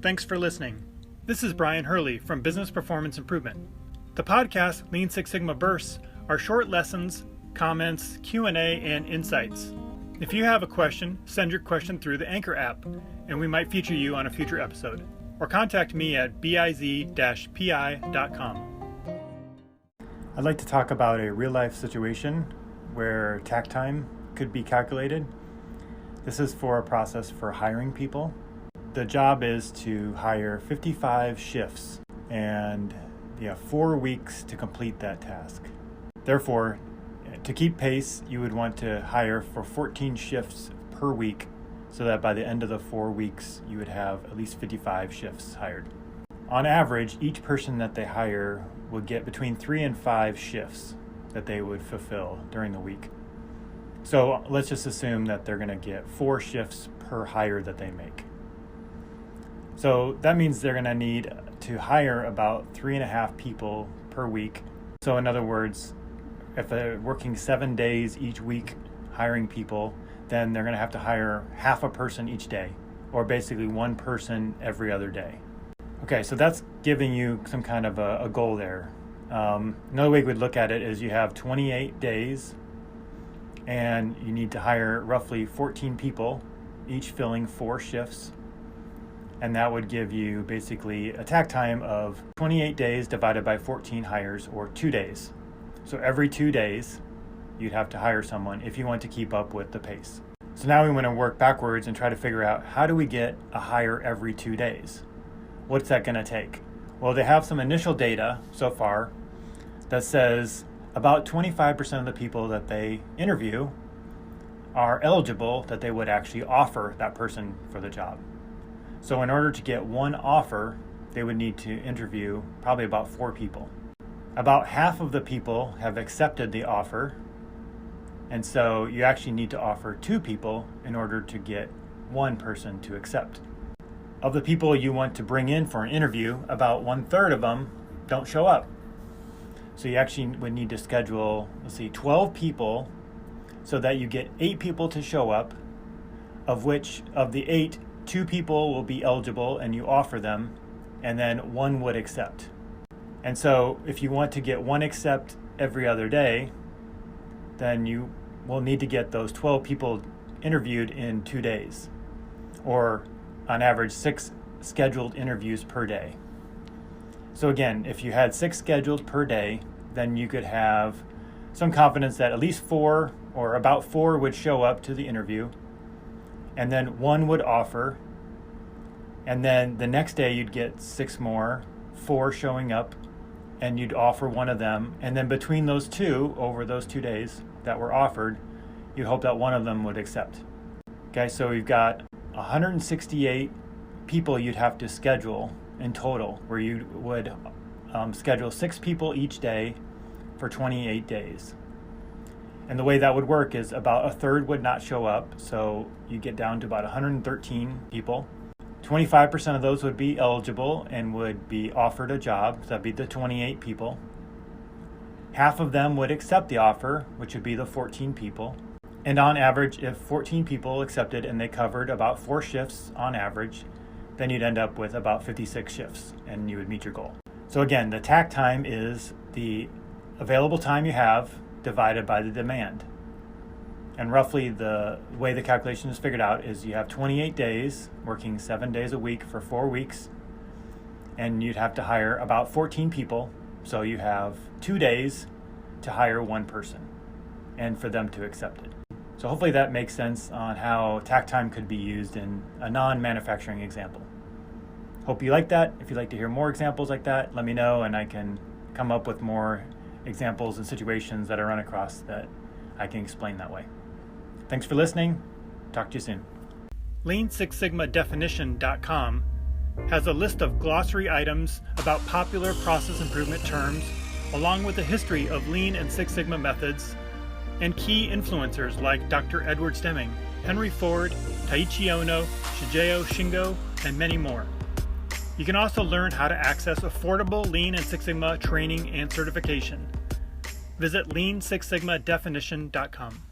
Thanks for listening. This is Brian Hurley from Business Performance Improvement. The podcast Lean Six Sigma Bursts are short lessons, comments, Q&A, and insights. If you have a question, send your question through the Anchor app, and we might feature you on a future episode. Or contact me at biz-pi.com. I'd like to talk about a real-life situation where takt time could be calculated. This is for a process for hiring people. The job is to hire 55 shifts, and you have 4 weeks to complete that task. Therefore, to keep pace, you would want to hire for 14 shifts per week, so that by the end of the 4 weeks, you would have at least 55 shifts hired. On average, each person that they hire would get between 3 and 5 shifts that they would fulfill during the week. So let's just assume that they're going to get 4 shifts per hire that they make. So that means they're going to need to hire about 3.5 people per week. So in other words, if they're working 7 days each week hiring people, then they're going to have to hire half a person each day, or basically one person every other day. Okay, so that's giving you some kind of a goal there. Another way we would look at it is you have 28 days, and you need to hire roughly 14 people, each filling 4 shifts. And that would give you basically a takt time of 28 days divided by 14 hires, or 2 days. So every 2 days, you'd have to hire someone if you want to keep up with the pace. So now we want to work backwards and try to figure out, how do we get a hire every 2 days? What's that going to take? Well, they have some initial data so far that says about 25% of the people that they interview are eligible, that they would actually offer that person for the job. So in order to get one offer, they would need to interview probably about 4 people. About half of the people have accepted the offer, and so you actually need to offer 2 people in order to get 1 person to accept. Of the people you want to bring in for an interview, about 1/3 of them don't show up. So you actually would need to schedule, 12 people so that you get 8 people to show up, of which of the 8, 2 people will be eligible and you offer them, and then 1 would accept. And so if you want to get 1 accept every other day, then you will need to get those 12 people interviewed in 2 days, or on average 6 scheduled interviews per day. So again, if you had 6 scheduled per day, then you could have some confidence that at least 4 or about 4 would show up to the interview, and then 1 would offer, and then the next day you'd get 6 more, 4 showing up, and you'd offer 1 of them, and then between those 2, over those 2 days that were offered, you'd hope that 1 of them would accept. Okay, so we've got 168 people you'd have to schedule in total, where you would schedule 6 people each day for 28 days. And the way that would work is about 1/3 would not show up, so you get down to about 113 people. 25% of those would be eligible and would be offered a job, so that'd be the 28 people. Half of them would accept the offer, which would be the 14 people. And on average, if 14 people accepted and they covered about 4 shifts on average, then you'd end up with about 56 shifts and you would meet your goal. So again, the takt time is the available time you have divided by the demand. And roughly the way the calculation is figured out is you have 28 days, working 7 days a week for 4 weeks, and you'd have to hire about 14 people. So you have 2 days to hire 1 person and for them to accept it. So hopefully that makes sense on how takt time could be used in a non-manufacturing example. Hope you like that. If you'd like to hear more examples like that, let me know and I can come up with more examples and situations that I run across that I can explain that way. Thanks for listening. Talk to you soon. Lean6sigmadefinition.com has a list of glossary items about popular process improvement terms, along with a history of Lean and Six Sigma methods, and key influencers like Dr. Edward Stemming, Henry Ford, Taiichi Ono, Shigeo Shingo, and many more. You can also learn how to access affordable Lean and Six Sigma training and certification. Visit Lean6sigmadefinition.com.